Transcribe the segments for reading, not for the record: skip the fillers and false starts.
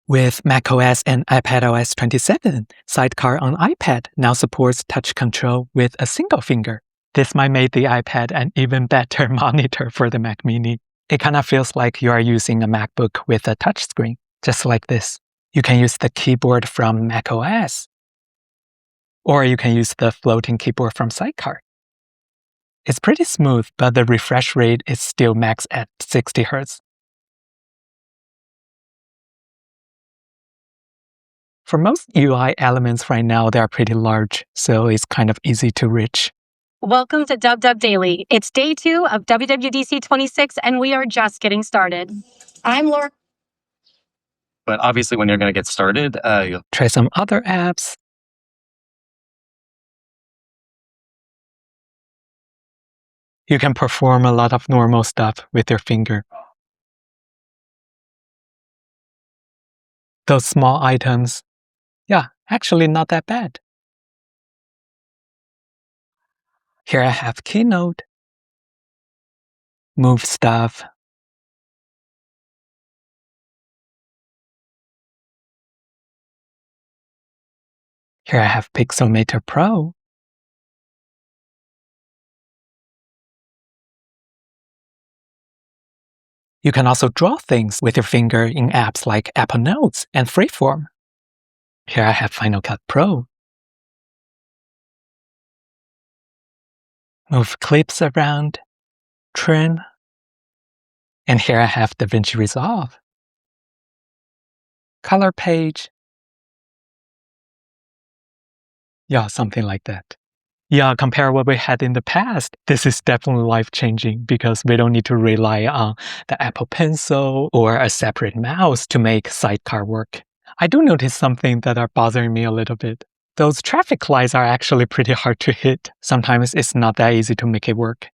With macOS and iPadOS 27, Sidecar on iPad now supports touch control with a single finger. This might make the iPad an even better monitor for the Mac Mini. It kind of feels like you are using a MacBook with a touchscreen, just like this. You can use the keyboard from macOS, or you can use the floating keyboard from Sidecar. It's pretty smooth, but the refresh rate is still max at 60 Hz. For most UI elements right now, they are pretty large, so it's kind of easy to reach. Welcome to DubDub Daily. It's day 2 of WWDC 26, and we are just getting started. I'm Laura. But obviously, when you're going to get started, you'll Try some other apps. You can perform a lot of normal stuff with your finger. Those small items, yeah, actually not that bad. Here I have Keynote, move stuff, here I have Pixelmator Pro, you can also draw things with your finger in apps like Apple Notes and Freeform. Here I have Final Cut Pro. Move clips around, trim, and here I have DaVinci Resolve. Color page. Yeah, something like that. Yeah, compare what we had in the past. This is definitely life-changing because we don't need to rely on the Apple Pencil or a separate mouse to make Sidecar work. I do notice something that are bothering me a little bit. Those traffic lights are actually pretty hard to hit. Sometimes it's not that easy to make it work.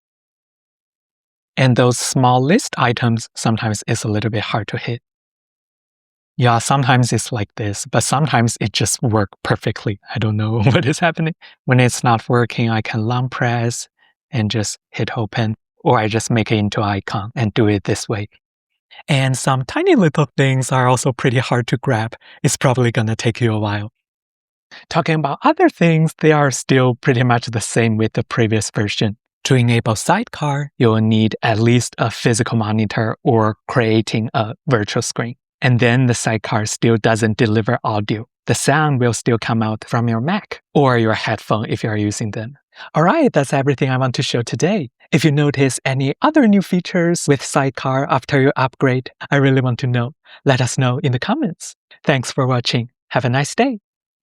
And those small list items, sometimes it's a little bit hard to hit. Yeah, sometimes it's like this, but sometimes it just works perfectly. I don't know what is happening. When it's not working, I can long press and just hit open, or I just make it into icon and do it this way. And some tiny little things are also pretty hard to grab. It's probably going to take you a while. Talking about other things, they are still pretty much the same with the previous version. To enable Sidecar, you'll need at least a physical monitor or creating a virtual screen. And then the Sidecar still doesn't deliver audio. The sound will still come out from your Mac or your headphone if you're using them. All right, that's everything I want to show today. If you notice any other new features with Sidecar after you upgrade, I really want to know. Let us know in the comments. Thanks for watching. Have a nice day.